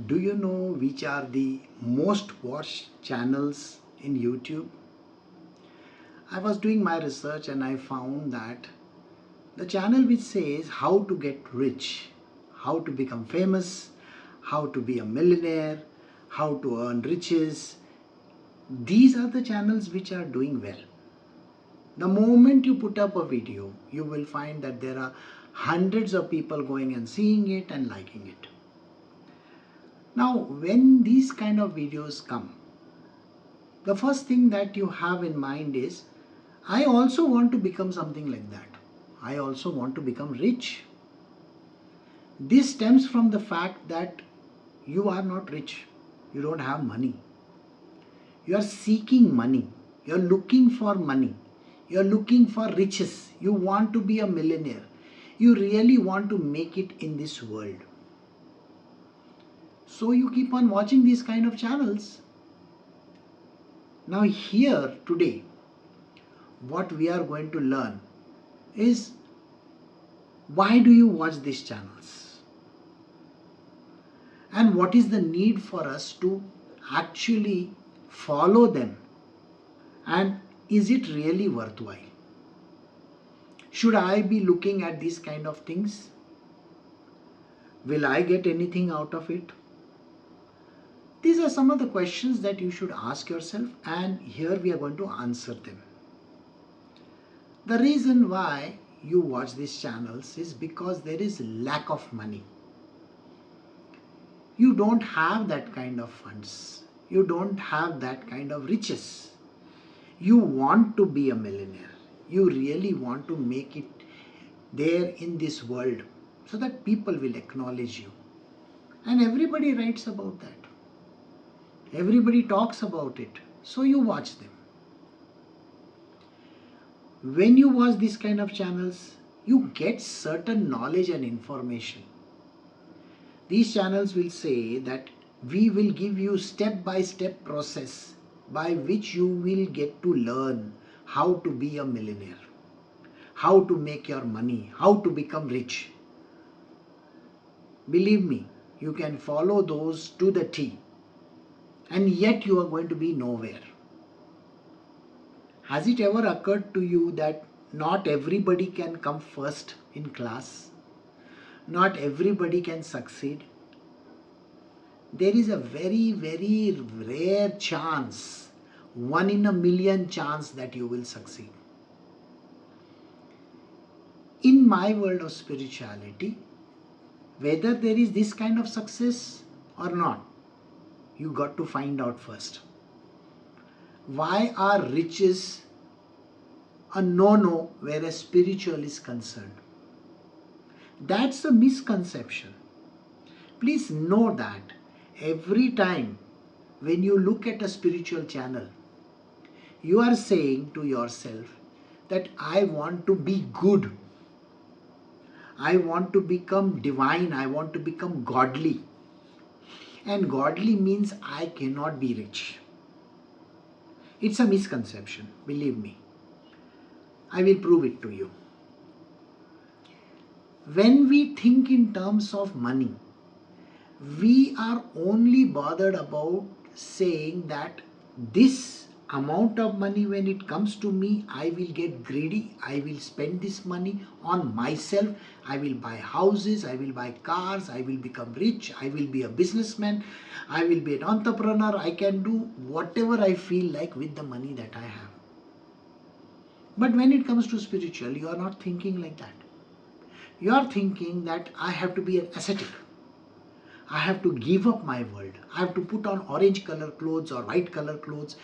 Do you know which are the most watched channels in YouTube? I was doing my research and I found that the channel which says how to get rich, how to become famous, how to be a millionaire, how to earn riches, these are the channels which are doing well. The moment you put up a video, you will find that there are hundreds of people going and seeing it and liking it. Now, when these kind of videos come, the first thing that you have in mind is, I also want to become something like that. I also want to become rich. This stems from the fact that you are not rich. You don't have money. You are seeking money. You are looking for money. You are looking for riches. You want to be a millionaire. You really want to make it in this world. So you keep on watching these kind of channels. Now here today, what we are going to learn is, why do you watch these channels? And what is the need for us to actually follow them? And is it really worthwhile? Should I be looking at these kind of things? Will I get anything out of it? These are some of the questions that you should ask yourself, and here we are going to answer them. The reason why you watch these channels is because there is lack of money. You don't have that kind of funds. You don't have that kind of riches. You want to be a millionaire. You really want to make it there in this world so that people will acknowledge you. And everybody writes about that. Everybody talks about it. So you watch them. When you watch these kind of channels, you get certain knowledge and information. These channels will say that we will give you step-by-step process by which you will get to learn how to be a millionaire, how to make your money, how to become rich. Believe me, you can follow those to the T, and yet you are going to be nowhere. Has it ever occurred to you that not everybody can come first in class? Not everybody can succeed. There is a very, very rare chance, 1 in a million chance that you will succeed. In my world of spirituality, whether there is this kind of success or not, you got to find out first. Why are riches a no-no whereas spiritual is concerned? That's a misconception. Please know that every time when you look at a spiritual channel, you are saying to yourself that I want to be good. I want to become divine. I want to become godly. And godly means I cannot be rich. It's a misconception, believe me. I will prove it to you. When we think in terms of money, we are only bothered about saying that this amount of money, when it comes to me, I will get greedy. I will spend this money on myself. I will buy houses. I will buy cars. I will become rich. I will be a businessman. I will be an entrepreneur. I can do whatever I feel like with the money that I have. But when it comes to spiritual, you are not thinking like that. You are thinking that I have to be an ascetic. I have to give up my world. I have to put on orange color clothes or white color clothes.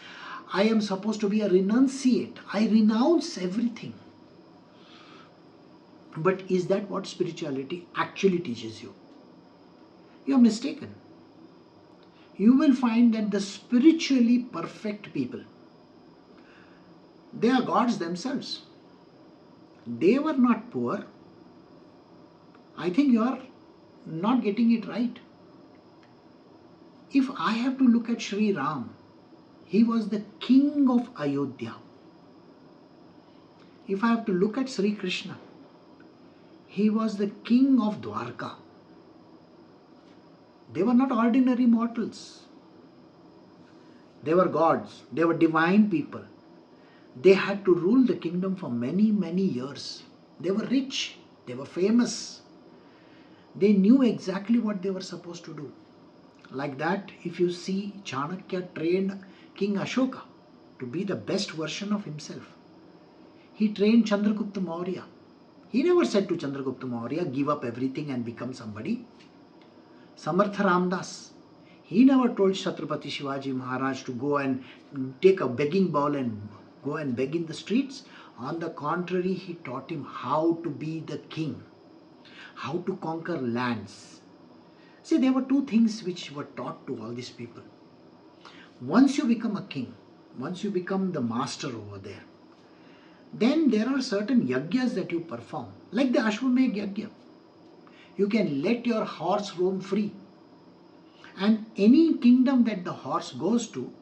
I am supposed to be a renunciate. I renounce everything. But is that what spirituality actually teaches you? You are mistaken. You will find that the spiritually perfect people, they are gods themselves. They were not poor. I think you are not getting it right. If I have to look at Shri Ram, he was the king of Ayodhya. If I have to look at Sri Krishna, he was the king of Dwarka. They were not ordinary mortals. They were gods. They were divine people. They had to rule the kingdom for many, many years. They were rich. They were famous. They knew exactly what they were supposed to do. Like that, if you see, Chanakya trained King Ashoka to be the best version of himself. He trained Chandragupta Maurya. He never said to Chandragupta Maurya, give up everything and become somebody. Samarth Ramdas. He never told Chhatrapati Shivaji Maharaj to go and take a begging bowl and go and beg in the streets. On the contrary, he taught him how to be the king, how to conquer lands. See, there were two things which were taught to all these people. Once you become a king, once you become the master over there, then there are certain yagyas that you perform, like the Ashwamedh Yagya. You can let your horse roam free. And any kingdom that the horse goes to,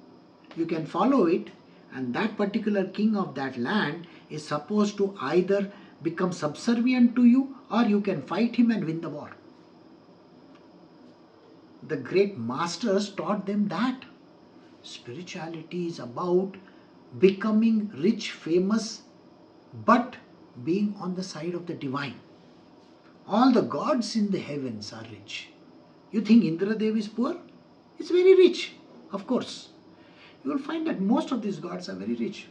you can follow it, and that particular king of that land is supposed to either become subservient to you or you can fight him and win the war. The great masters taught them that. Spirituality is about becoming rich, famous, but being on the side of the divine. All the gods in the heavens are rich. You think Indradev is poor? He's very rich, of course. You will find that most of these gods are very rich.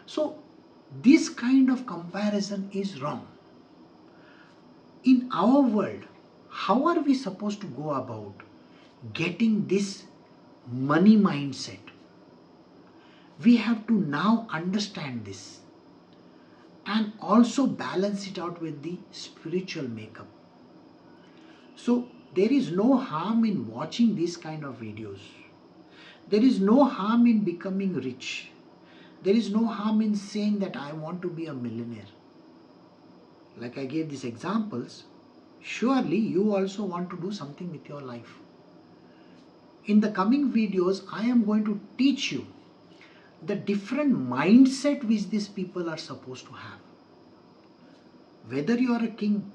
So, this kind of comparison is wrong. In our world, how are we supposed to go about getting this money mindset? We have to now understand this and also balance it out with the spiritual makeup. So there is no harm in watching these kind of videos. There is no harm in becoming rich. There is no harm in saying that I want to be a millionaire. Like I gave these examples, surely you also want to do something with your life. In the coming videos, I am going to teach you the different mindset which these people are supposed to have. Whether you are a king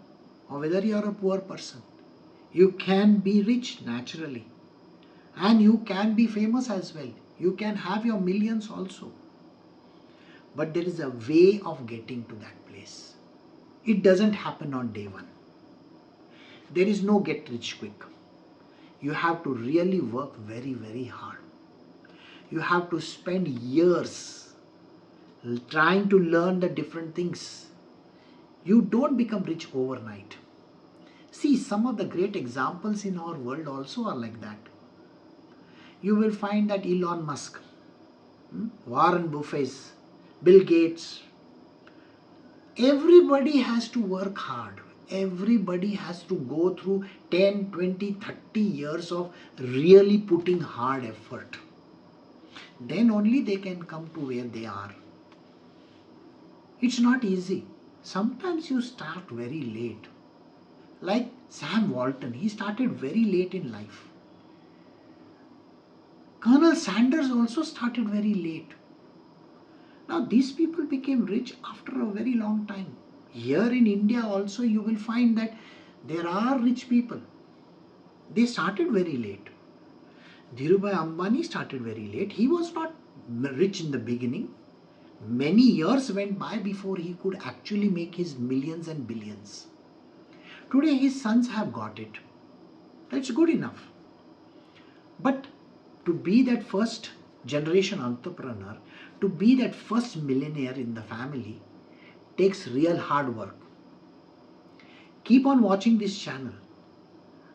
or whether you are a poor person, you can be rich naturally and you can be famous as well. You can have your millions also. But there is a way of getting to that place. It doesn't happen on day one. There is no get rich quick. You have to really work very, very hard. You have to spend years trying to learn the different things. You don't become rich overnight. See, some of the great examples in our world also are like that. You will find that Elon Musk, Warren Buffett, Bill Gates, everybody has to work hard. Everybody has to go through 10, 20, 30 years of really putting hard effort. Then only they can come to where they are. It's not easy. Sometimes you start very late. Like Sam Walton, he started very late in life. Colonel Sanders also started very late. Now these people became rich after a very long time. Here in India also you will find that there are rich people. They started very late. Dhirubhai Ambani started very late. He was not rich in the beginning. Many years went by before he could actually make his millions and billions. Today his sons have got it. That's good enough. But to be that first generation entrepreneur, to be that first millionaire in the family, takes real hard work. Keep on watching this channel.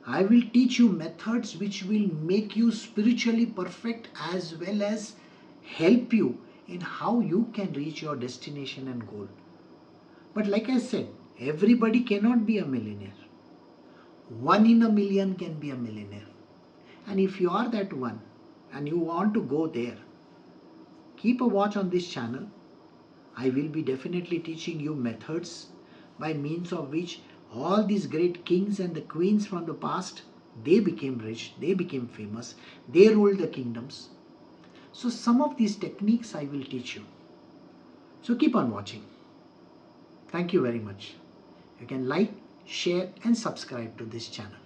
I will teach you methods which will make you spiritually perfect as well as help you in how you can reach your destination and goal. But like I said, everybody cannot be a millionaire. 1 in a million can be a millionaire. And if you are that one and you want to go there, keep a watch on this channel. I will be definitely teaching you methods by means of which all these great kings and the queens from the past, they became rich, they became famous, they ruled the kingdoms. So some of these techniques I will teach you. So keep on watching. Thank you very much. You can like, share and subscribe to this channel.